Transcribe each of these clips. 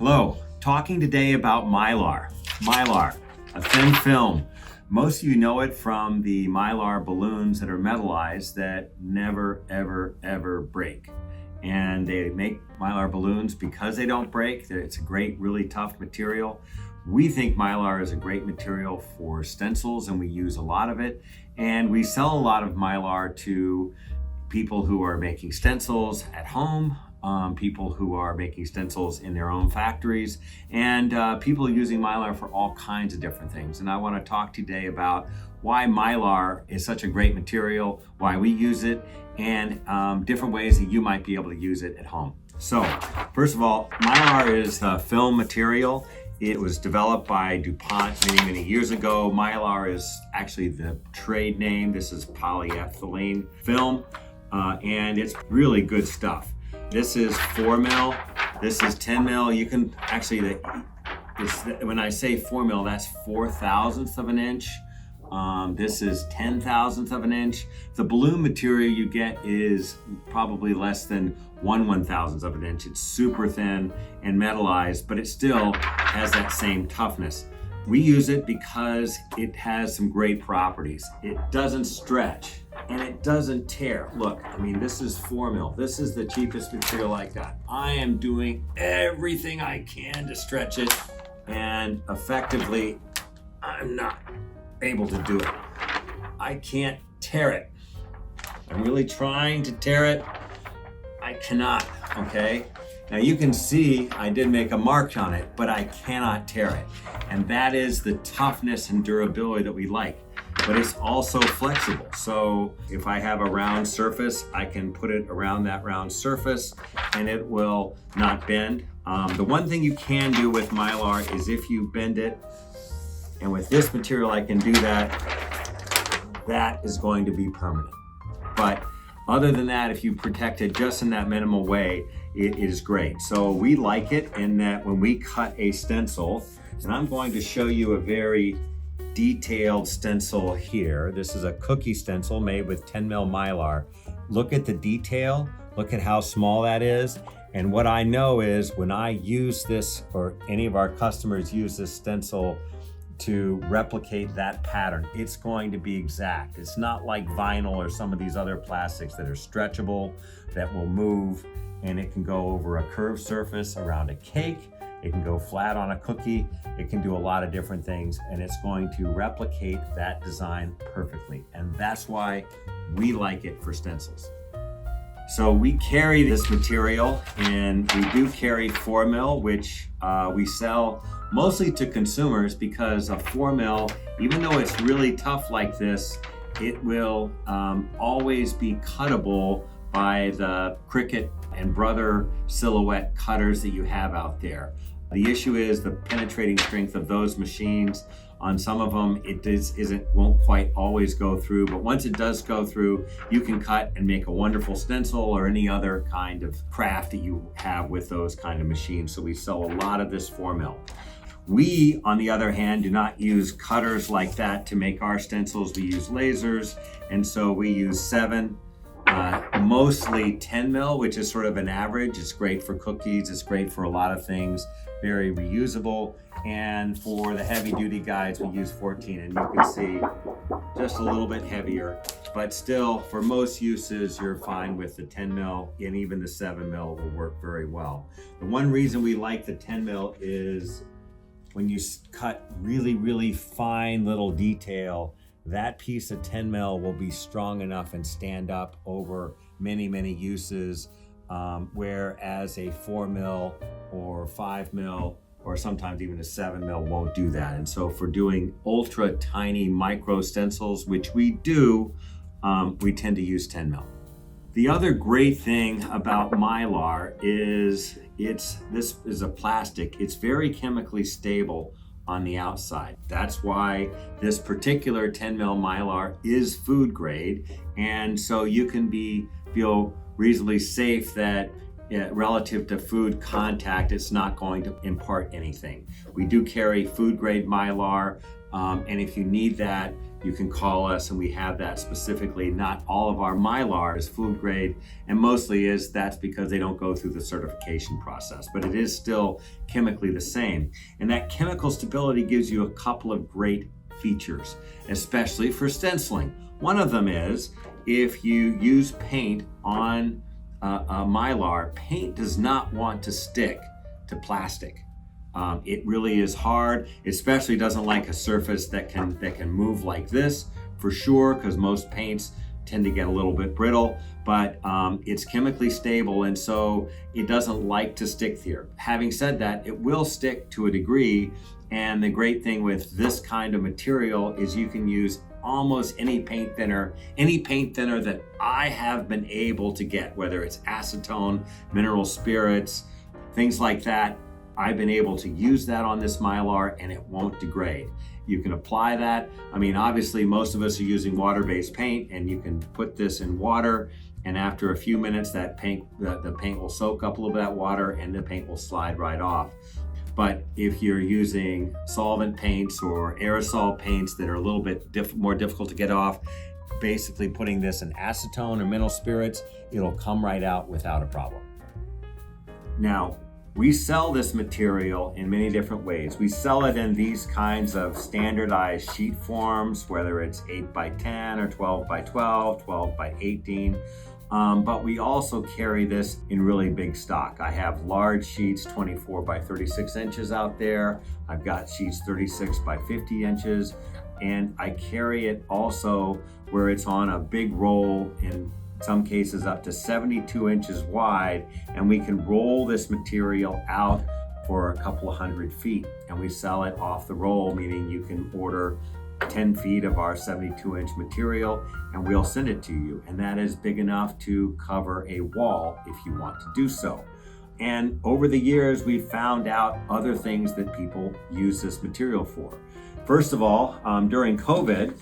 Hello, talking today about Mylar. Mylar, a thin film. Most of you know it from the Mylar balloons that are metallized that never, ever break. And they make Mylar balloons because they don't break. It's a great, really tough material. We think Mylar is a great material for stencils and we use a lot of it. And we sell a lot of Mylar to people who are making stencils at home, people who are making stencils in their own factories, and people using Mylar for all kinds of different things. And I want to talk today about why Mylar is such a great material, why we use it, and different ways that you might be able to use it at home. So, first of all, Mylar is a film material. It was developed by DuPont many years ago. Mylar is actually the trade name. This is polyethylene film, and it's really good stuff. This is 4 mil, this is 10 mil. You can actually, when I say 4 mil, that's 4/1000th of an inch. This is 10/1000th of an inch. The balloon material you get is probably less than 1/1000th of an inch. It's super thin and metallized, but it still has that same toughness. We use it because it has some great properties. It doesn't stretch and it doesn't tear. Look, I mean, this is 4 mil. This is the cheapest material I got. I am doing everything I can to stretch it, and effectively, I'm not able to do it. I can't tear it. I'm really trying to tear it. I cannot, okay? Now you can see I did make a mark on it, but I cannot tear it. And that is the toughness and durability that we like. But it's also flexible. So if I have a round surface, I can put it around that round surface and it will not bend. The one thing you can do with Mylar is if you bend it, and with this material I can do that, that is going to be permanent. But other than that, if you protect it just in that minimal way, it is great. So we like it in that when we cut a stencil, and I'm going to show you a very detailed stencil here. This is a cookie stencil made with 10 mil Mylar. Look at the detail, look at how small that is. And what I know is when I use this, or any of our customers use this stencil to replicate that pattern, it's going to be exact. It's not like vinyl or some of these other plastics that are stretchable, that will move, and it can go over a curved surface around a cake. It can go flat on a cookie. It can do a lot of different things, and it's going to replicate that design perfectly. And that's why we like it for stencils. So we carry this material, and we do carry 4 mil, which we sell mostly to consumers, because a 4 mil, even though it's really tough like this, it will always be cuttable by the Cricut and Brother silhouette cutters that you have out there. The issue is the penetrating strength of those machines. On some of them, won't quite always go through, but once it does go through, you can cut and make a wonderful stencil or any other kind of craft that you have with those kind of machines. So we sell a lot of this 4 mil. We, on the other hand, do not use cutters like that to make our stencils. We use lasers, and so we use 7, mostly 10 mil, which is sort of an average. It's great for cookies, it's great for a lot of things, very reusable. And for the heavy duty guides, we use 14, and you can see just a little bit heavier, but still for most uses, you're fine with the 10 mil, and even the 7 mil will work very well. The one reason we like the 10 mil is when you cut really fine little detail, that piece of 10 mil will be strong enough and stand up over many uses, whereas a 4 mil or 5 mil or sometimes even a 7 mil won't do that. And so for doing ultra tiny micro stencils, which we do, we tend to use 10 mil. The other great thing about Mylar is this is a plastic. It's very chemically stable on the outside. That's why this particular 10 mil Mylar is food grade, and so you can feel reasonably safe that relative to food contact, it's not going to impart anything. We do carry food grade Mylar. And if you need that, you can call us and we have that specifically. Not all of our Mylar is food grade, and mostly that's because they don't go through the certification process, but it is still chemically the same. And that chemical stability gives you a couple of great features, especially for stenciling. One of them is if you use paint on a Mylar, paint does not want to stick to plastic. It really is hard, especially doesn't like a surface that can move like this, for sure, because most paints tend to get a little bit brittle, but it's chemically stable, and so it doesn't like to stick here. Having said that, it will stick to a degree, and the great thing with this kind of material is you can use almost any paint thinner that I have been able to get, whether it's acetone, mineral spirits, things like that. I've been able to use that on this Mylar and it won't degrade. You can apply that. I mean, obviously most of us are using water-based paint, and you can put this in water, and after a few minutes the paint will soak up a little bit of that water and the paint will slide right off. But if you're using solvent paints or aerosol paints that are a little bit more difficult to get off, basically putting this in acetone or mineral spirits, it'll come right out without a problem. Now, we sell this material in many different ways. We sell it in these kinds of standardized sheet forms, whether it's 8x10 or 12x12, 12x18. But we also carry this in really big stock. I have large sheets, 24x36 inches out there. I've got sheets 36x50 inches. And I carry it also where it's on a big roll, in some cases up to 72 inches wide, and we can roll this material out for a couple of 100 feet, and we sell it off the roll, meaning you can order 10 feet of our 72-inch material and we'll send it to you, and that is big enough to cover a wall if you want to do so. And over the years, we've found out other things that people use this material for. First of all, during COVID,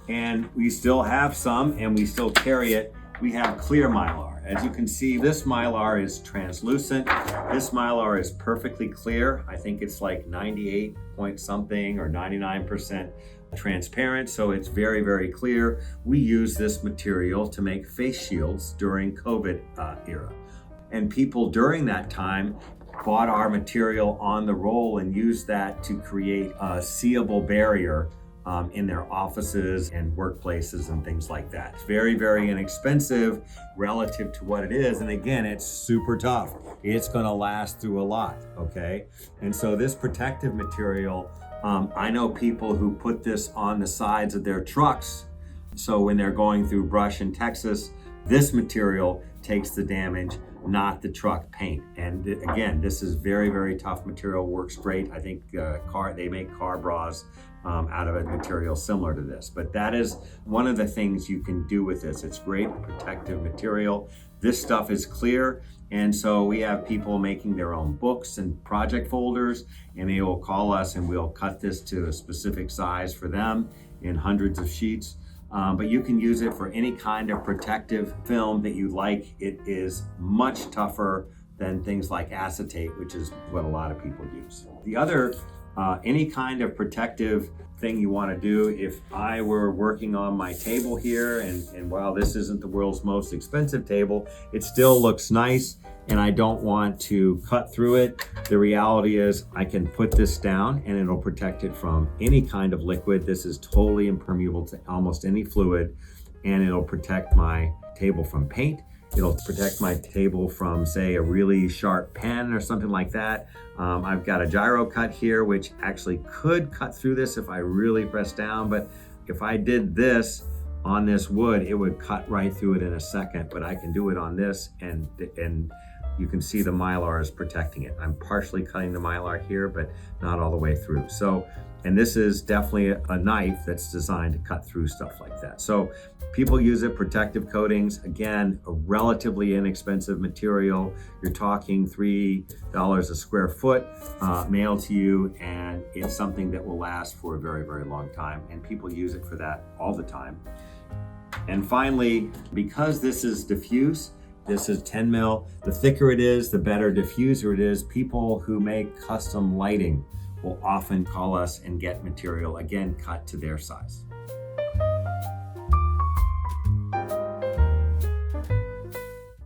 and we still have some and we still carry it, we have clear Mylar. As you can see, this Mylar is translucent. This Mylar is perfectly clear. I think it's like 98 point something or 99% transparent, so it's very, very clear. We use this material to make face shields during COVID era. And people during that time bought our material on the roll and used that to create a seeable barrier in their offices and workplaces and things like that. It's very, very inexpensive relative to what it is. And again, it's super tough. It's gonna last through a lot, okay? And so this protective material, I know people who put this on the sides of their trucks. So when they're going through brush in Texas, this material takes the damage, not the truck paint. And again, this is very, very tough material, works great. I think they make car bras out of a material similar to this. But that is one of the things you can do with this. It's great protective material. This stuff is clear. And so we have people making their own books and project folders, and they will call us and we'll cut this to a specific size for them in hundreds of sheets. But you can use it for any kind of protective film that you like. It is much tougher than things like acetate, which is what a lot of people use. The other, any kind of protective thing you want to do, if I were working on my table here, and while this isn't the world's most expensive table, it still looks nice, and I don't want to cut through it. The reality is I can put this down and it'll protect it from any kind of liquid. This is totally impermeable to almost any fluid, and it'll protect my table from paint. It'll protect my table from, say, a really sharp pen or something like that. I've got a gyro cut here, which actually could cut through this if I really press down, but if I did this on this wood, it would cut right through it in a second, but I can do it on this, and you can see the Mylar is protecting it. I'm partially cutting the Mylar here, but not all the way through. So, and this is definitely a knife that's designed to cut through stuff like that. So people use it, protective coatings, again, a relatively inexpensive material. You're talking $3 a square foot mailed to you, and it's something that will last for a very, very long time. And people use it for that all the time. And finally, because this is diffuse, this is 10 mil. The thicker it is, the better diffuser it is. People who make custom lighting will often call us and get material, again, cut to their size.